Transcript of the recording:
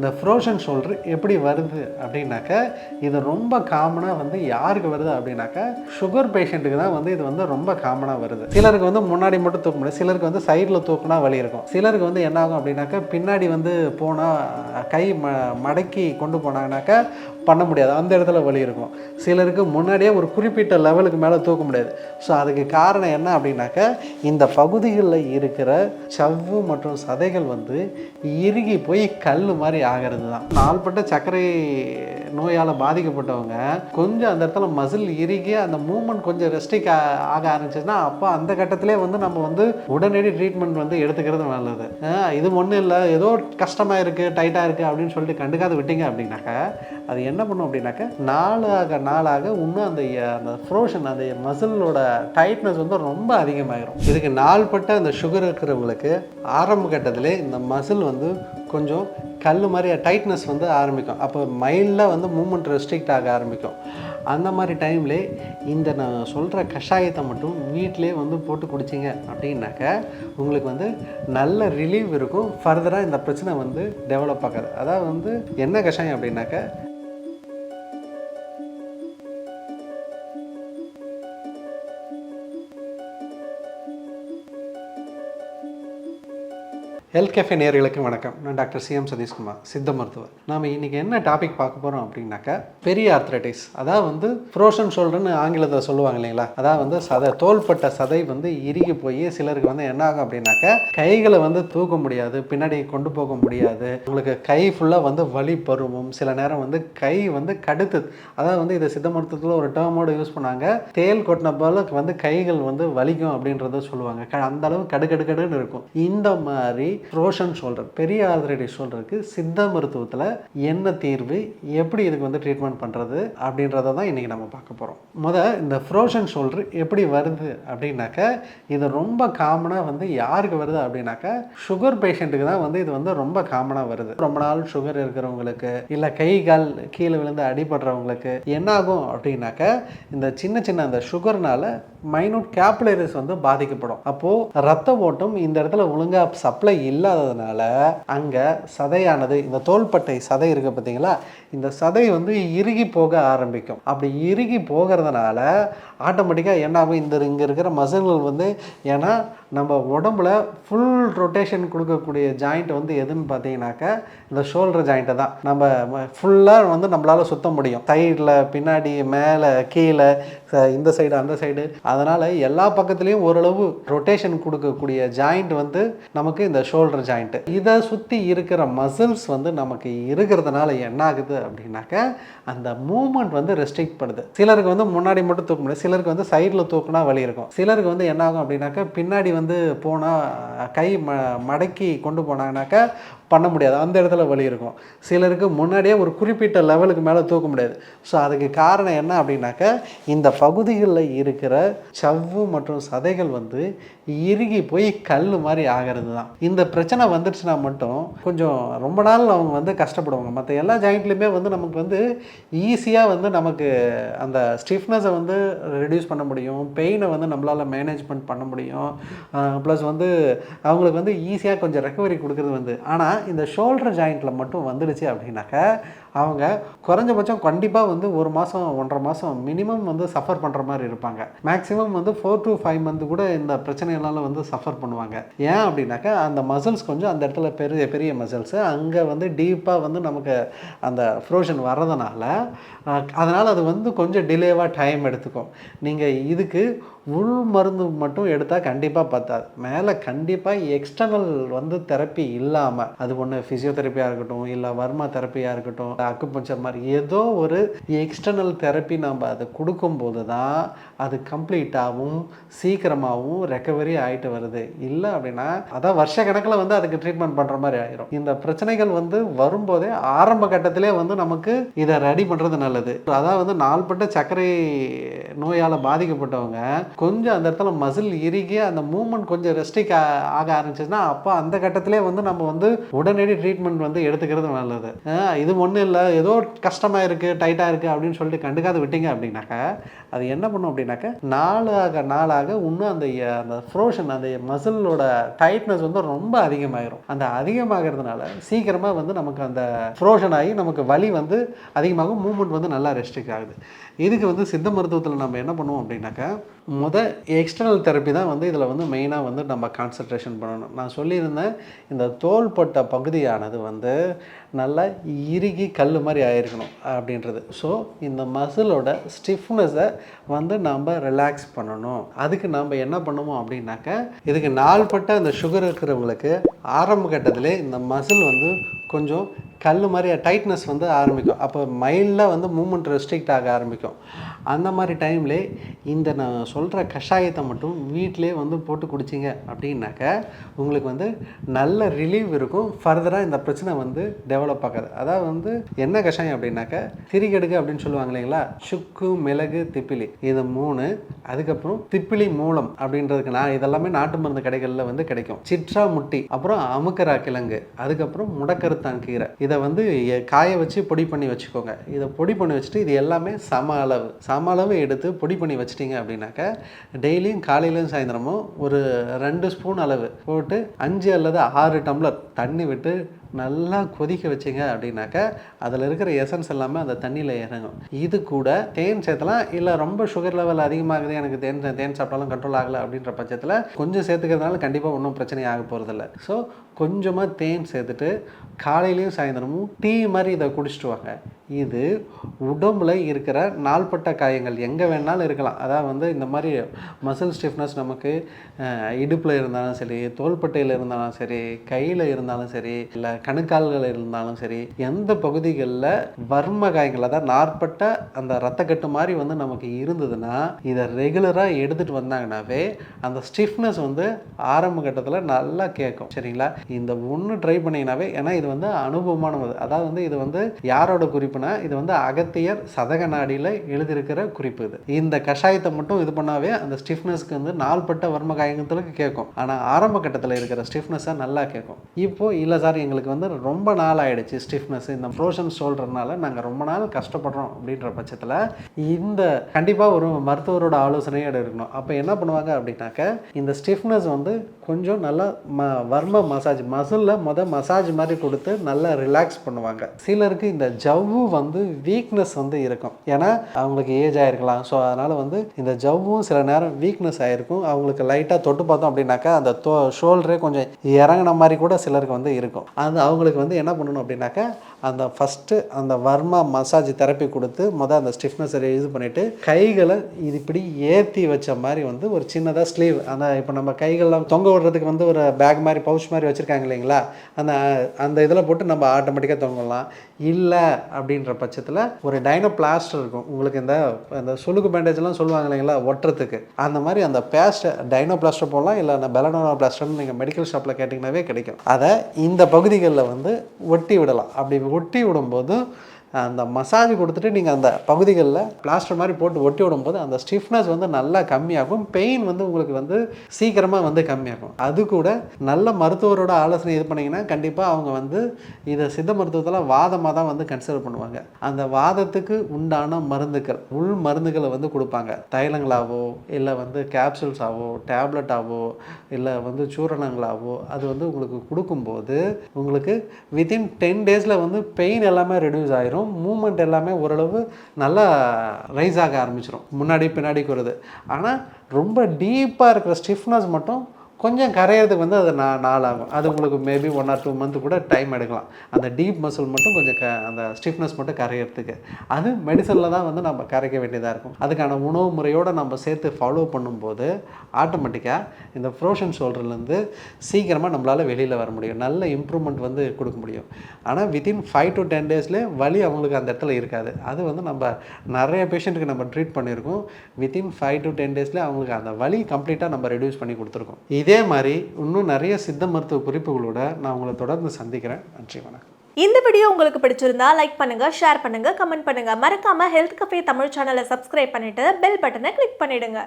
இந்த frozen shoulder எப்படி வருது அப்படின்னாக்க இது ரொம்ப காமனாக வந்து யாருக்கு வருது அப்படின்னாக்க சுகர் பேஷண்ட்டுக்கு தான் வந்து இது வந்து ரொம்ப காமனாக வருது. சிலருக்கு வந்து முன்னாடி மட்டும் தூக்க முடியாது, சிலருக்கு வந்து சைடில் தூக்குனா வலி இருக்கும். சிலருக்கு வந்து என்ன ஆகும் அப்படின்னாக்க பின்னாடி வந்து போனால் கை மடக்கி கொண்டு போனாங்கனாக்கா பண்ண முடியாது, அந்த இடத்துல வலி இருக்கும். சிலருக்கு முன்னாடியே ஒரு குறிப்பிட்ட லெவலுக்கு மேலே தூக்க முடியாது. ஸோ அதுக்கு காரணம் என்ன அப்படின்னாக்க இந்த பகுதிகளில் இருக்கிற சவ்வு மற்றும் சதைகள் வந்து இறுகி போய் கல் மாதிரி ஆகிறது தான். நாள்பட்ட சர்க்கரை நோயால் பாதிக்கப்பட்டவங்க கொஞ்சம் அந்த இடத்துல மசில் இறுகி அந்த மூமெண்ட் கொஞ்சம் ரெஸ்ட்ரிக் ஆக ஆரம்பிச்சுன்னா அப்போ அந்த கட்டத்திலே வந்து நம்ம வந்து உடனடி ட்ரீட்மெண்ட் வந்து எடுத்துக்கிறது நல்லது. இது ஒன்றும் இல்லை, ஏதோ கஷ்டமாக இருக்குது, டைட்டாக இருக்குது அப்படின்னு சொல்லிட்டு கண்டுக்காத விட்டீங்க அப்படின்னாக்கா அது என்ன பண்ணும் அப்படின்னாக்கா நாளாக இன்னும் அந்த ஃப்ரோஷன் அந்த மசிலோட டைட்னஸ் வந்து ரொம்ப அதிகமாகிடும். இதுக்கு நாள்பட்ட அந்த சுகர் இருக்கிறவங்களுக்கு ஆரம்ப கட்டத்திலே இந்த மசில் வந்து கொஞ்சம் கல் மாதிரி டைட்னஸ் வந்து ஆரம்பிக்கும். அப்போ மைல்டாக வந்து மூமெண்ட் ரெஸ்ட்ரிக்ட் ஆக ஆரம்பிக்கும். அந்த மாதிரி டைம்லே இந்த நான் சொல்கிற கஷாயத்தை மட்டும் வீட்டிலே வந்து போட்டு குடிச்சிங்க அப்படின்னாக்க உங்களுக்கு வந்து நல்ல ரிலீவ் இருக்கும். ஃபர்தராக இந்த பிரச்சனை வந்து டெவலப் ஆகாது. அதாவது வந்து என்ன கஷாயம் அப்படின்னாக்க ஹெல்த் கேஃபே நேயர்களுக்கு வணக்கம். நான் டாக்டர் சிஎம் சதீஷ்குமார், சித்த மருத்துவர். நாம் இன்றைக்கி என்ன டாபிக் பார்க்க போகிறோம் அப்படின்னாக்கா பெரிய ஆர்த்ரைட்டிஸ், அதாவது வந்து ஃப்ரோஷன் ஷோல்டர்னு ஆங்கிலத்தில் சொல்லுவாங்க இல்லைங்களா. அதாவது வந்து தோள்பட்ட சதை வந்து இறுகி போய் சிலருக்கு வந்து என்ன ஆகும் அப்படின்னாக்கா கைகளை வந்து தூக்க முடியாது, பின்னாடி கொண்டு போக முடியாது, உங்களுக்கு கை ஃபுல்லாக வந்து வலி பருவும், சில நேரம் வந்து கை வந்து கடுத்து, அதாவது வந்து இதை சித்த மருத்துவத்தில் ஒரு டேர்மோடு யூஸ் பண்ணாங்க, தேல் கொட்டின போல வந்து கைகள் வந்து வலிக்கும் அப்படின்றத சொல்லுவாங்க. அந்த அளவு கடுன்னு இருக்கும். இந்த மாதிரி ஃப்ரோஷன் ஷோல்டர், பெரிய ஆர்த்ரைட்டிஸ் ஷோல்டருக்கு சித்த மருத்துவத்தில் என்ன தீர்வு, எப்படி இதுக்கு வந்து ட்ரீட்மெண்ட் பண்ணுறது அப்படின்றத தான் இன்றைக்கி நம்ம பார்க்க போகிறோம். இந்த ஃப்ரோஷன் ஷோல்டர் எப்படி வருது அப்படின்னாக்க இது ரொம்ப காமனாக வந்து யாருக்கு வருது அப்படின்னாக்க சுகர் பேஷண்ட்டுக்கு தான் வந்து இது வந்து ரொம்ப காமனாக வருது. ரொம்ப நாள் சுகர் இருக்கிறவங்களுக்கு, இல்லை கை கால் கீழே விழுந்து அடிபடுறவங்களுக்கு என்ன ஆகும் அப்படின்னாக்க இந்த சின்ன அந்த சுகர்னால மைனூட் கேப்லரிஸ் வந்து பாதிக்கப்படும். அப்போது ரத்த ஓட்டம் இந்த இடத்துல ஒழுங்காக சப்ளை இல்லாததுனால அங்கே சதையானது, இந்த தோள்பட்டை சதை இருக்கு பார்த்தீங்களா, இந்த சதை வந்து இறுகி போக ஆரம்பிக்கும். அப்படி இறுகி போகிறதுனால ஆட்டோமேட்டிக்காக என்ன ஆகும், இங்கே இருக்கிற மசில்கள் வந்து, ஏன்னா நம்ம உடம்புல ஃபுல் ரொட்டேஷன் கொடுக்கக்கூடிய ஜாயிண்ட் வந்து எதுன்னு பார்த்தீங்கன்னாக்கா இந்த ஷோல்டர் ஜாயிண்ட்டை தான் நம்ம ஃபுல்லாக வந்து நம்மளால் சுத்த முடியும். சைடில், பின்னாடி, மேலே, கீழே, இந்த சைடு, அந்த சைடு. அதனால் எல்லா பக்கத்துலேயும் ஓரளவு ரொட்டேஷன் கொடுக்கக்கூடிய ஜாயிண்ட் வந்து நமக்கு இந்த ஷோல்டர் ஜாயிண்ட்டு. இதை சுற்றி இருக்கிற மசில்ஸ் வந்து நமக்கு இருக்கிறதுனால என்ன ஆகுது அப்படின்னாக்கா அந்த மூமெண்ட் வந்து ரெஸ்ட்ரிக்ட் பண்ணுது. சிலருக்கு வந்து முன்னாடி மட்டும் தூக்க முடியாது, சிலருக்கு வந்து சைடில் தூக்குனா வலி இருக்கும். சிலருக்கு வந்து என்ன ஆகும் அப்படின்னாக்கா பின்னாடி வந்து போனால் கை மடக்கி கொண்டு போனாங்கனாக்கா பண்ண முடியாது, அந்த இடத்துல வலி இருக்கும். சிலருக்கு முன்னாடியே ஒரு குறிப்பிட்ட லெவலுக்கு மேலே தூக்க முடியாது. ஸோ அதுக்கு காரணம் என்ன அப்படின்னாக்கா இந்த பகுதிகளில் இருக்கிற சவ்வு மற்றும் சதைகள் வந்து இறுகி போய் கல் மாதிரி ஆகிறது தான். இந்த பிரச்சனை வந்துடுச்சுன்னா மட்டும் கொஞ்சம் ரொம்ப நாள் அவங்க வந்து கஷ்டப்படுவாங்க. மற்ற எல்லா ஜாயிண்ட்லையுமே வந்து நமக்கு வந்து ஈஸியாக வந்து நமக்கு அந்த ஸ்டிஃப்னஸை வந்து ரெடியூஸ் பண்ண முடியும், பெயினை வந்து நம்மளால் மேனேஜ்மெண்ட் பண்ண முடியும், ப்ளஸ் வந்து அவங்களுக்கு வந்து ஈஸியாக கொஞ்சம் ரெக்கவரி கொடுக்குறது வந்து. ஆனால் இந்த ஷோல்டர் ஜாயிண்ட்டில் மட்டும் வந்துடுச்சு அப்படின்னாக்கா அவங்க குறைஞ்சபட்சம் கண்டிப்பாக வந்து 1 மாதம் 1.5 மாதம் மினிமம் வந்து சஃபர் பண்ணுற மாதிரி இருப்பாங்க. மேக்ஸிமம் வந்து 4 to 5 month கூட இந்த பிரச்சனைகளால் வந்து சஃபர் பண்ணுவாங்க. ஏன் அப்படின்னாக்கா அந்த மசில்ஸ் கொஞ்சம் அந்த இடத்துல பெரிய பெரிய மசில்ஸு அங்கே வந்து டீப்பாக வந்து நமக்கு அந்த ஃப்ரோஷன் வர்றதுனால அதனால் அது வந்து கொஞ்சம் டிலேவாக டைம் எடுத்துக்கும். நீங்கள் இதுக்கு உள் மருந்து மட்டும் எடுத்தால் கண்டிப்பாக பத்தாது. மேலே கண்டிப்பாக எக்ஸ்டர்னல் வந்து தெரப்பி இல்லாமல், அது ஒன்று ஃபிசியோதெரப்பியாக இருக்கட்டும், இல்லை வர்மா தெரப்பியாக இருக்கட்டும், அக்குபஞ்சர் மாதிரி ஏதோ ஒரு எக்ஸ்டர்னல் தெரப்பி நம்ம அதை கொடுக்கும்போது தான் அது கம்ப்ளீட்டாகவும் சீக்கிரமாகவும் ரெக்கவரி ஆகிட்டு வருது. இல்லை அப்படின்னா அதான் வருஷ கணக்கில் வந்து அதுக்கு ட்ரீட்மெண்ட் பண்ணுற மாதிரி ஆகிரும். இந்த பிரச்சனைகள் வந்து வரும்போதே ஆரம்ப கட்டத்திலே வந்து நமக்கு இதை ரெடி பண்ணுறது நல்லது. அதாவது வந்து நாள்பட்ட சர்க்கரை நோயால் பாதிக்கப்பட்டவங்க கொஞ்சம் அந்த இடத்துல மசில் இறுகி அந்த மூமெண்ட் கொஞ்சம் ரெஸ்ட்ரிக் ஆக ஆரம்பிச்சுன்னா அப்போ அந்த கட்டத்திலே வந்து நம்ம வந்து உடனடி ட்ரீட்மெண்ட் வந்து எடுத்துக்கிறது நல்லது. இது ஒன்றும் இல்லை, இல்லை ஏதோ கஷ்டமாக இருக்குது டைட்டாக இருக்குது அப்படின்னு சொல்லிட்டு கண்டுக்காத விட்டீங்க அப்படின்னாக்கா அது என்ன பண்ணும் அப்படின்னாக்கா நாளாக இன்னும் அந்த ஃப்ரோஷன் அந்த மசிலோட டைட்னஸ் வந்து ரொம்ப அதிகமாகிடும். அந்த அதிகமாகிறதுனால சீக்கிரமாக வந்து நமக்கு அந்த ஃப்ரோஷன் ஆகி நமக்கு வலி வந்து அதிகமாகும், மூவ்மெண்ட் வந்து நல்லா ரெஸ்ட்ரிக்ட் ஆகுது. இதுக்கு வந்து சித்த மருத்துவத்தில் நம்ம என்ன பண்ணுவோம் அப்படின்னாக்கா எக்ஸ்டர்னல் தெரப்பி தான் வந்து இதில் வந்து மெயினாக வந்து நம்ம கான்சன்ட்ரேஷன் பண்ணணும். நான் சொல்லியிருந்தேன் இந்த தோள்பட்ட பகுதியானது வந்து நல்லா இறுகி கல் மாதிரி ஆயிருக்கணும் அப்படின்றது. ஸோ இந்த மசிலோட ஸ்டிஃப்னஸை வந்து நம்ம ரிலாக்ஸ் பண்ணணும். அதுக்கு நம்ம என்ன பண்ணுவோம் அப்படின்னாக்கா இதுக்கு நாள்பட்ட அந்த சுகர் இருக்கிறவங்களுக்கு ஆரம்ப கட்டத்திலே இந்த மசில் வந்து கொஞ்சம் கல் மாதிரி டைட்னஸ் வந்து ஆரம்பிக்கும். அப்போ மைல்டாக வந்து மூமெண்ட் ரெஸ்ட்ரிக்ட் ஆக ஆரம்பிக்கும். அந்த மாதிரி டைம்லே இந்த நான் சொல்கிற கஷாயத்தை மட்டும் வீட்டிலே வந்து போட்டு குடிச்சிங்க அப்படின்னாக்கா உங்களுக்கு வந்து நல்ல ரிலீவ் இருக்கும். ஃபர்தராக இந்த பிரச்சனை வந்து டெவலப் ஆகாது. அதாவது வந்து என்ன கஷாயம் அப்படின்னாக்கா திரிகடுகு அப்படின்னு சொல்லுவாங்க இல்லைங்களா, சுக்கு மிளகு திப்பிலி இது 3, அதுக்கப்புறம் திப்பிலி மூலம் அப்படின்றதுக்கு இதெல்லாமே நாட்டு மருந்து கடைகளில் வந்து கிடைக்கும். சிட்ரா முட்டி, அப்புறம் அமுக்கரா கிழங்கு, அதுக்கப்புறம் முடக்கருத்தான் கீரை. இதை வந்து காய வச்சு பொடி பண்ணி வச்சுக்கோங்க. இதை பொடி பண்ணி வச்சுட்டு இது எல்லாமே சம அளவு எடுத்து பொடி பண்ணி வச்சிட்டிங்க அப்படின்னாக்கா டெய்லியும் காலையிலும் சாயந்தரமும் ஒரு 2 ஸ்பூன் அளவு போட்டு 5 அல்லது 6 டம்ளர் தண்ணி விட்டு நல்லா கொதிக்க வச்சிங்க அப்படின்னாக்கா அதில் இருக்கிற எசன்ஸ் எல்லாமே அந்த தண்ணியில் இறங்கும். இது கூட தேன் சேர்த்தலாம். இல்லை ரொம்ப சுகர் லெவல் அதிகமாகுது, எனக்கு தேன் சாப்பிட்டாலும் கண்ட்ரோல் ஆகலை அப்படின்ற பட்சத்தில் கொஞ்சம் சேர்த்துக்கிறதுனால கண்டிப்பாக ஒன்றும் பிரச்சனை ஆக போகிறதில்ல. ஸோ கொஞ்சமாக தேன் சேர்த்துட்டு காலையிலையும் சாயந்தரமும் டீ மாதிரி இதை குடிச்சிட்டு வாங்க. இது உடம்புல இருக்கிற நாள்பட்ட காயங்கள் எங்கே வேணாலும் இருக்கலாம். அதாவது வந்து இந்த மாதிரி மசில் ஸ்டிஃப்னஸ் நமக்கு இடுப்பில் இருந்தாலும் சரி, தோள்பட்டையில் இருந்தாலும் சரி, கையில் இருந்தாலும் சரி, இல்லை கணுக்கால்கள் இருந்தாலும் சரி, எந்த பகுதிகளில் வர்ம காயங்கள் அதாவது நாற்பட்ட அந்த ரத்தக்கட்டு மாதிரி வந்து நமக்கு இருந்ததுன்னா இதை ரெகுலராக எடுத்துகிட்டு வந்தாங்கன்னாவே அந்த ஸ்டிஃப்னஸ் வந்து ஆரம்ப கட்டத்தில் நல்லா கேட்கும். சரிங்களா? இந்த ஒன்று ட்ரை பண்ணிங்கனாவே, ஏன்னா இது வந்து அனுபவமானது. அதாவது வந்து இது வந்து யாரோட குறிப்புனா இது வந்து அகத்தியர் சதக நாடியில் எழுதியிருக்கிற குறிப்பு. இது இந்த கஷாயத்தை மட்டும் இது பண்ணாவே அந்த ஸ்டிஃப்னஸ்க்கு வந்து நாள்பட்ட வர்ம காயங்களுக்கு கேட்கும். ஆனால் ஆரம்ப கட்டத்தில் இருக்கிற ஸ்டிஃப்னஸை நல்லா கேட்கும். இப்போ இல்லை சார் எங்களுக்கு வந்து ரொம்ப நாள் ஆகிடுச்சு ஸ்டிஃப்னஸ், இந்த ஃப்ரோஷன் ஷோல்டர்னால நாங்கள் ரொம்ப நாள் கஷ்டப்படுறோம் அப்படின்ற பட்சத்தில் இந்த கண்டிப்பாக ஒரு மருத்துவரோட ஆலோசனையே எடுக்கணும். அப்போ என்ன பண்ணுவாங்க அப்படின்னாக்க இந்த ஸ்டிஃப்னஸ் வந்து கொஞ்சம் நல்லா வர்ம மசாஜ் மசிலில் மசாஜ் மாதிரி கொடுத்து நல்லா ரிலாக்ஸ் பண்ணுவாங்க. சிலருக்கு இந்த ஜவ்வு வந்து வீக்னஸ் வந்து இருக்கும். ஏன்னா அவங்களுக்கு ஏஜ் ஆகிருக்கலாம். ஸோ அதனால் வந்து இந்த ஜவ்வும் சில நேரம் வீக்னஸ் ஆகிருக்கும். அவங்களுக்கு லைட்டாக தொட்டு பார்த்தோம் அப்படின்னாக்கா அந்த ஷோல்டரே கொஞ்சம் இறங்கின மாதிரி கூட சிலருக்கு வந்து இருக்கும். அது அவங்களுக்கு வந்து என்ன பண்ணணும் அப்படின்னாக்கா அந்த ஃபஸ்ட்டு அந்த வர்மா மசாஜ் தெரப்பி கொடுத்து அந்த ஸ்டிஃப்னஸை இது பண்ணிவிட்டு கைகளை இது இப்படி ஏற்றி வச்ச மாதிரி வந்து ஒரு சின்னதாக ஸ்லீவ் அந்த இப்போ நம்ம கைகள்லாம் தொங்க விடுறதுக்கு வந்து ஒரு பேக் மாதிரி பவுச் மாதிரி வச்சுருக்காங்க இல்லைங்களா, அந்த இதில் போட்டு நம்ம ஆட்டோமேட்டிக்காக தொங்கலாம். இல்லை அப்படின்ற பட்சத்தில் ஒரு டைனோ பிளாஸ்டர் இருக்கும் உங்களுக்கு. இந்த சுளுக்கு பேண்டேஜ்லாம் சொல்லுவாங்க இல்லைங்களா ஒட்டுறதுக்கு, அந்த மாதிரி அந்த டைனோ பிளாஸ்டர் போடலாம். இல்லை அந்த பெலனோனா பிளாஸ்டர்னு நீங்கள் மெடிக்கல் ஷாப்பில் கேட்டிங்கனாவே கிடைக்கும். அதை இந்த பகுதிகளில் வந்து ஒட்டி விடலாம். அப்படி ஒட்டி விடும்போது அந்த மசாஜ் கொடுத்துட்டு நீங்கள் அந்த பகுதிகளில் பிளாஸ்டர் மாதிரி போட்டு ஒட்டி விடும்போது அந்த ஸ்டிஃப்னஸ் வந்து நல்லா கம்மியாகும். பெயின் வந்து உங்களுக்கு வந்து சீக்கிரமாக வந்து கம்மியாகும். அது கூட நல்ல மருத்துவரோட ஆலோசனை இது பண்ணிங்கன்னா கண்டிப்பாக அவங்க வந்து இதை சித்த மருத்துவத்தில் வாதமாக தான் வந்து கன்சிடர் பண்ணுவாங்க. அந்த வாதத்துக்கு உண்டான மருந்துகள் உள் மருந்துகளை வந்து கொடுப்பாங்க. தைலங்களாவோ இல்லை வந்து கேப்சூல்ஸாவோ டேப்லெட்டாவோ இல்லை வந்து சூரணங்களாவோ அது வந்து உங்களுக்கு கொடுக்கும்போது உங்களுக்கு வித்தின் 10 days வந்து பெயின் எல்லாமே ரெடியூஸ் ஆயிரும். மூமெண்ட் எல்லாமே ஓரளவு நல்லா ரைஸ் ஆக ஆரம்பிச்சிடும். முன்னாடி பின்னாடி வருது. ஆனால் ரொம்ப டீப்பாக இருக்கிற ஸ்டிஃப்னஸ் மட்டும் கொஞ்சம் கரையிறதுக்கு வந்து அது நாள் ஆகும். அது உங்களுக்கு மேபி 1 or 2 month கூட டைம் எடுக்கலாம். அந்த டீப் மசில் மட்டும் கொஞ்சம் அந்த ஸ்டிஃப்னஸ் மட்டும் கரையிறதுக்கு அது மெடிசனில் தான் வந்து நம்ம கரைக்க வேண்டியதாக இருக்கும். அதுக்கான உணவு முறையோடு நம்ம சேர்த்து ஃபாலோ பண்ணும்போது ஆட்டோமேட்டிக்காக இந்த ஃப்ரோஷன் ஷோல்டர்லேருந்து சீக்கிரமாக நம்மளால் வெளியில் வர முடியும். நல்ல இம்ப்ரூவ்மெண்ட் வந்து கொடுக்க முடியும். ஆனால் வித்தின் 5 to 10 daysலேயே வலி அவங்களுக்கு அந்த இடத்துல இருக்காது. அது வந்து நம்ம நிறைய பேஷண்ட்டுக்கு நம்ம ட்ரீட் பண்ணியிருக்கோம். வித்தின் 5 to 10 daysலேயே அவங்களுக்கு அந்த வலி கம்ப்ளீட்டாக நம்ம ரெடியூஸ் பண்ணி கொடுத்துருக்கோம். இதே மாதிரி இன்னும் நிறைய சித்த மருத்துவ குறிப்புகளோட நான் உங்களை தொடர்ந்து சந்திக்கிறேன். நன்றி, வணக்கம். இந்த வீடியோ உங்களுக்கு பிடிச்சிருந்தா லைக் பண்ணுங்க, ஷேர் பண்ணுங்க, கமெண்ட் பண்ணுங்க. மறக்காம ஹெல்த் கஃபே தமிழ் சேனலை சப்ஸ்கிரைப் பண்ணிட்டு பெல் பட்டனை கிளிக் பண்ணிடுங்க.